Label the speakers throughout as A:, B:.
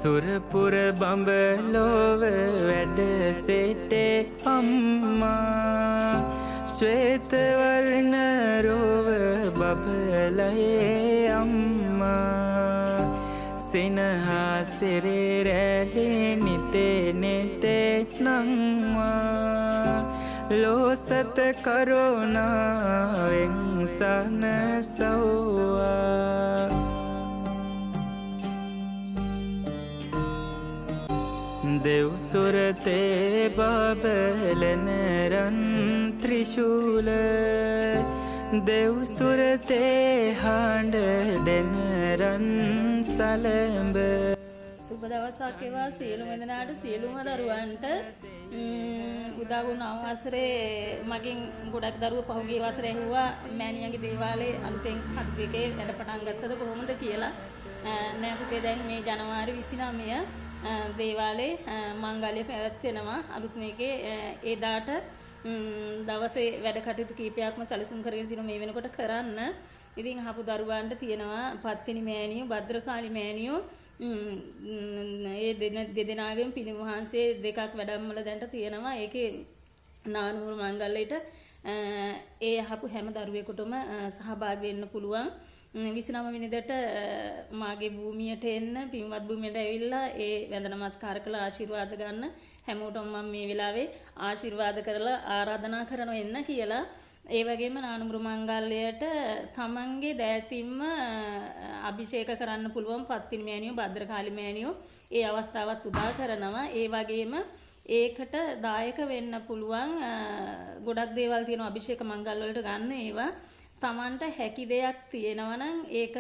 A: සුරපුර බඹලොව වැඩ සිටේ අම්මා ශ්වේතවර්ණ රෝව බබලයේ අම්මා සිනහසිරේ රැලි නිතේ නිතේ නංවා ලෝසත කරුණාවෙන් සනසව්වා දෙව්සුරතේ බබලන රන් ත්‍රිශූල දෙව්සුරතේ හඬ දෙන රන් සලඹ
B: සුබ දවසක් වේවා සියලුම දෙනාට සියලුම දරුවන්ට උදා වුණ අවසරේ මගෙන් ගොඩක් දරුවෝ පහුගිය වසරේ ඇහුවා මෑණියන්ගේ දේවාලේ අලුතෙන් හත් දෙකේ වැඩ පටන් ගත්තද කොහොමද කියලා නෑ පුතේ දැන් මේ ජනවාරි 29 දේවාලේ මංගල්‍ය පැවැත්වෙනවා අලුත් මේකේ එදාට දවසේ වැඩ කටයුතු කීපයක්ම සැලසුම් කරගෙන තියෙන මේ වෙනකොට කරන්න. ඉතින් අහපු දරුවන්ට තියෙනවා පත්තිනි මෑණියෝ භද්‍රකාලි මෑණියෝ ඒ දෙදෙනාගෙන් පිළිම වහන්සේ දෙකක් වැඩමවල දැන්ට තියෙනවා. ඒකේ නානුර මංගල්‍යයට ඒ අහපු හැම දරුවෙකුටම සහභාගී වෙන්න පුළුවන්. 29 වෙනිදාට මාගේ භූමියට එන්න පින්වත් භූමියට ඇවිල්ලා ඒ වැඳ නමස්කාර කරලා ආශිර්වාද ගන්න හැමෝටම මම මේ වෙලාවේ ආශිර්වාද කරලා ආරාධනා කරනවා එන්න කියලා. ඒ වගේම නානුමුර මංගල්‍යයට තමන්ගේ දෑතින්ම අභිෂේක කරන්න පුළුවන් පත්තිනි මෑණියෝ භද්‍රකාලි මෑණියෝ ඒ අවස්ථාවත් උදා කරනවා. ඒ වගේම ඒකට දායක වෙන්න පුළුවන් ගොඩක් දේවල් තියෙනවා අභිෂේක මංගල් වලට ගන්න ඒවා. තමන්ට හැකි දෙයක් තියෙනවා නම් ඒක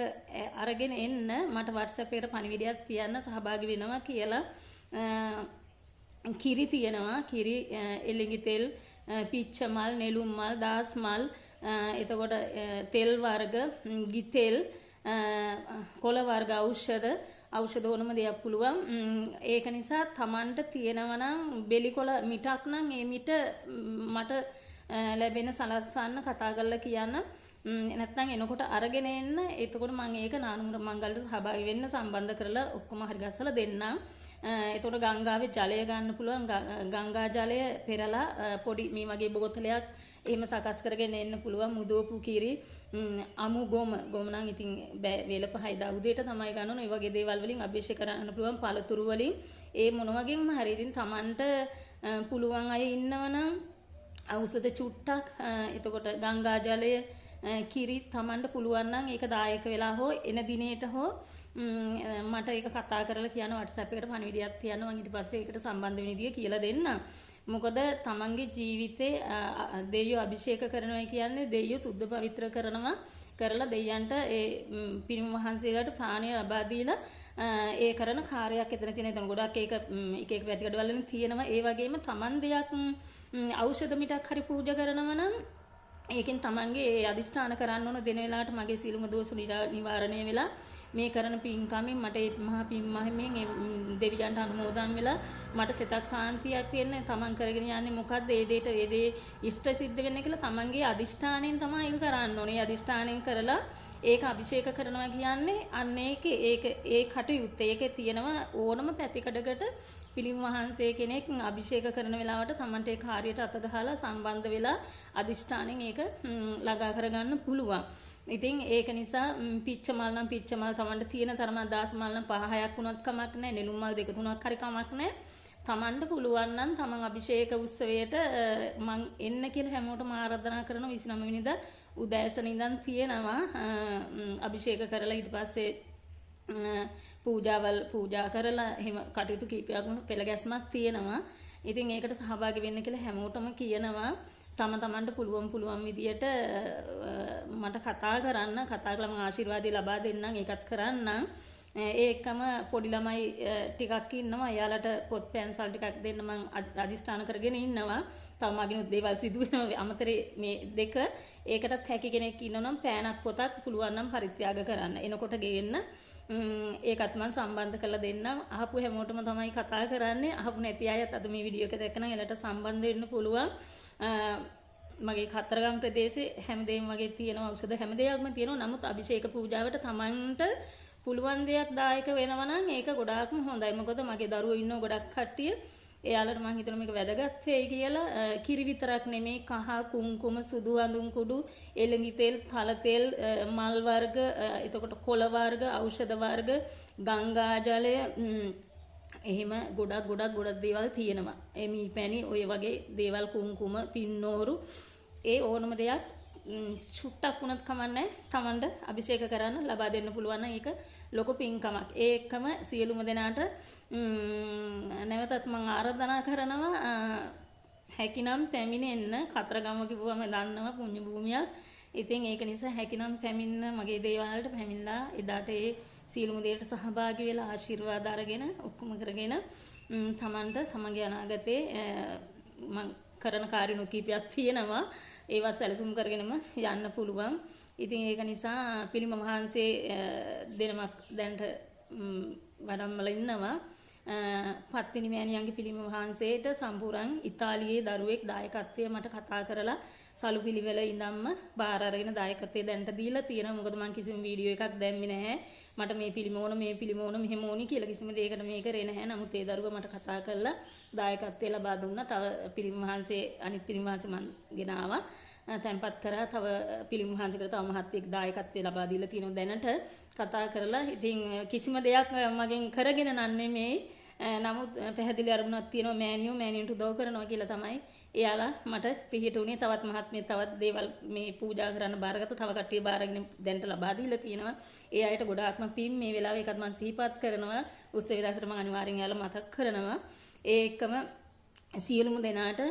B: අරගෙන එන්න මට WhatsApp එකට පණිවිඩයක් තියන්න සහභාගී වෙනවා කියලා. කිරි තියෙනවා කිරි එළඟි තෙල් පිච්ච මල් නෙළුම් මල් දාස් මල් එතකොට තෙල් වර්ග ගිතෙල් කොළ වර්ග ඖෂධ ඕනම දෙයක් පුළුවන්. ඒක නිසා තමන්ට තියෙනවා නම් බෙලිකොළ මිටක් නම් ඒ මිට මට ලැබෙන සලස්සන්න කතා කරලා කියන්න. නැත්නම් එනකොට අරගෙන එන්න. එතකොට මම ඒක නානුමුර මංගල්‍යයට සහභාගී වෙන්න සම්බන්ධ කරලා ඔක්කොම හරි ගස්සලා දෙන්නම්. එතකොට ගංගාවේ ජලය ගන්න පුළුවන්. ගංගා ජලය පෙරලා පොඩි මේ වගේ බෝතලයක් එහෙම සකස් කරගෙන එන්න පුළුවන්. මුදෝපු කිරි අමු ගොම නම් ඉතින් වේල 5යි දා උදේට තමයි ගන්න ඕන. ඒ වගේ දේවල් වලින් අභිෂේක කරන්න පුළුවන්. පළතුරු වලින් ඒ මොන වගේම හරි ඉතින් Tamanට පුළුවන් අය ඉන්නවනම් ඖෂධ චුට්ටක් එතකොට ගංගා ජලය කිරි Tamanට පුළුවන් නම් ඒක දායක වෙලා හෝ එන දිනේට හෝ මට ඒක කතා කරලා කියන WhatsApp එකට පණිවිඩයක් තියන්න මම ඊට පස්සේ ඒකට සම්බන්ධ වෙන විදිය කියලා දෙන්න. මොකද Tamanගේ ජීවිතේ දෙවියෝ අභිෂේක කරනවා කියන්නේ දෙවියෝ සුද්ධ පවිත්‍ර කරනවා කරලා දෙයයන්ට ඒ පිරිම වහන්සේලාට ප්‍රාණය ලබා දීලා ඒ කරන කාර්යයක් එතන තියෙන. එතන ගොඩක් ඒක එක පැතිකඩ වලින් තියෙනවා. ඒ වගේම Taman දෙයක් ඖෂධ මිටක් හරි පූජා කරනවා නම් ඒකෙන් තමන්ගේ ඒ අදිෂ්ඨාන කරන්න ඕන දෙන වෙලාවට මගේ සීලම දෝෂ නිවාරණය වෙලා මේ කරන පින්කමින් මට ඒ මහා පින් මහිමෙන් දෙවියන්ට අනුමෝදන් වෙලා මට සිතක් සාන්තියක් වෙන්න තමන් කරගෙන යන්නේ මොකද්ද ඒ දෙයට ඒ දේ ඉෂ්ට සිද්ධ වෙන්න කියලා තමන්ගේ අදිෂ්ඨාණයෙන් තමයි ඒක කරන්න ඕනේ. අදිෂ්ඨාණයෙන් කරලා ඒක අභිෂේක කරනවා කියන්නේ අන්න ඒ කටයුත්ත ඒකේ තියෙනවා ඕනම පැතිකඩකට පිළිම වහන්සේ කෙනෙක් අභිෂේක කරන වෙලාවට තමන්ට ඒ කාර්යයට අත ගහලා සම්බන්ධ වෙලා අදිෂ්ඨාණයෙන් ඒක ළඟා කරගන්න පුළුවන්. ඉතින් ඒක නිසා පිච්ච මල් නම් පිච්ච මල් තමන්ට තියෙන තරම දාස් මල් නම් 5-6ක් වුණත් කමක් නැහැ. නෙළුම් මල් 2-3ක් හරි කමක් නැහැ. තමන්ට පුළුවන් නම් තමන් අභිෂේක උත්සවයට මං එන්න කියලා හැමෝටම ආරාධනා කරනවා. 29 වෙනිදා උදෑසන ඉඳන් තියෙනවා අභිෂේක කරලා ඊට පස්සේ පූජා කරලා එහෙම කටයුතු කීපයක්ම පෙළ ගැස්මක් තියෙනවා. ඉතින් ඒකට සහභාගී වෙන්න කියලා හැමෝටම කියනවා. තමන්ට පුළුවන් විදියට මට කතා කරලා මම ආශිර්වාදය ලබා දෙන්නම්. ඒකත් කරන්නම්. ඒකම පොඩි ළමයි ටිකක් ඉන්නවා. එයාලට පොත් පැන්සල් ටිකක් දෙන්න මම අදිෂ්ඨාන කරගෙන ඉන්නවා. තව මගිනුත් දේවල් සිදු වෙනවා අමතරේ මේ දෙක. ඒකටත් හැකි කෙනෙක් ඉන්නවනම් පෑනක් පොතක් පුළුවන් නම් පරිත්‍යාග කරන්න. එනකොට ගේන්න. ඒකත් මම සම්බන්ධ කරලා දෙන්නම්. අහපු හැමෝටම තමයි කතා කරන්නේ. අහපු නැති අයත් අද මේ වීඩියෝ එක දැක්කනම් එලට සම්බන්ධ වෙන්න පුළුවන්. මගේ කතරගම ප්‍රදේශේ හැමදේම වගේ තියෙනවා ඖෂධ හැම දෙයක්ම තියෙනවා. නමුත් අභිෂේක පූජාවට තමන්ට පුළුවන් දෙයක් දායක වෙනවා නම් ඒක ගොඩාක්ම හොඳයි. මොකද මගේ දරුවෝ ඉන්නව ගොඩක් කට්ටිය. එයාලට මම හිතනවා මේක වැදගත් වෙයි කියලා. කිරි විතරක් නෙමේ කහ කුංකුම සුදු අඳුන් කුඩු එළඟි තෙල් තල තෙල් මල් වර්ග එතකොට කොළ වර්ග ඖෂධ වර්ග ගංගා ජලය එහෙම ගොඩක් දේවල් තියෙනවා. එමි පැණි ඔය වගේ දේවල් කුංකුම තින්නෝරු ඒ ඕනම දෙයක් චුට්ටක් වුණත් කමන්නේ තමන්ට අභිෂේක කරන්න ලබා දෙන්න පුළුවන් නම් ඒක ලොකු පින්කමක්. ඒ එක්කම සියලුම දෙනාට නැවතත් මම ආරාධනා කරනවා හැකිනම් පැමිණෙන්න. කතරගම කිව්වම දන්නවා පුණ්‍ය භූමියක්. ඉතින් ඒක නිසා හැකිනම් පැමිණ මගේ දේවාලට පැමිණලා එදාට ඒ සියලුම දේට සහභාගී වෙලා ආශිර්වාද අරගෙන ඔක්කොම කරගෙන තමන්ට තමන්ගේ අනාගතේ මම කරන කාර්යණු කීපයක් තියෙනවා. ඒවා සැලසුම් කරගෙනම යන්න පුළුවන්. ඉතින් ඒක නිසා පිළිම මහන්සේ දෙනමක් දැන්ට වඩම්මල ඉන්නවා. පත්තිනි මෑණියන්ගේ පිළිම වහන්සේට සම්පූර්ණ ඉතාලියේ දරුවෙක් දායකත්වයේ මට කතා කරලා සලු පිළිවෙල ඉඳන්ම බාර අරගෙන දායකත්වයේ දැන්ට දීලා තියෙනවා. මොකද මම කිසිම වීඩියෝ එකක් දැම්මේ නැහැ. මට මේ පිළිම ඕන මෙහෙම ඕනි කියලා කිසිම දෙයකට මේ කරේ නැහැ. නමුත් ඒ දරුවා මට කතා කරලා දායකත්වයේ ලබා දුන්නා. තව පිළිම වහන්සේ අනිත් පිළිම වහන්සේ මම ගෙනාවා. තැන්පත් කරා. තව පිළිම වහන්සේකට තව මහත්යෙක් දායකත්වයේ ලබා දීලා තියෙනවා දැනට කතා කරලා. ඉතින් කිසිම දෙයක් මගෙන් කරගෙන නන්නේ මේ නමුත් පැහැදිලි අරමුණක් තියෙනවා මෑණියන්ට උදව් කරනවා කියලා තමයි එයාලා මට පිළිහිටුනේ. තවත් මහත්මිය තවත් දේවල් මේ පූජා කරන්න බාරගත්ත තව කට්ටිය බාරගෙන දැන්ට ලබා දීලා තියෙනවා. ඒ අයට ගොඩාක්ම පින් මේ වෙලාවේ එකත් මම සිහිපත් කරනවා. උත්සවයේ දවසට මම අනිවාර්යෙන් එයාලා මතක් කරනවා. ඒ එක්කම සියලුම දෙනාට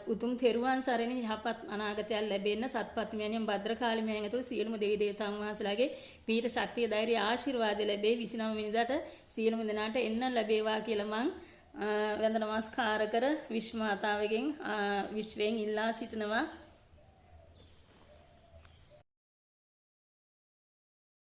B: උතුම් තෙරුවන් සරණින් යහපත් අනාගතයක් ලැබෙන්න සත්පත් මෑණියන් භද්‍රකාලි මෑණියන් ඇතුළු සියලුම දෙවි දේවතාවුන් වහන්සේලාගේ පීඨ ශක්තිය ධෛර්ය ආශිර්වාද ලැබේ. 29 වෙනිදාට සියලුම දෙනාට එන්න ලැබේවා කියලා මං වන්දන නමස්කාර කර විශ්ව මාතාවගෙන් විශ්වයෙන් ඉල්ලා සිටිනවා.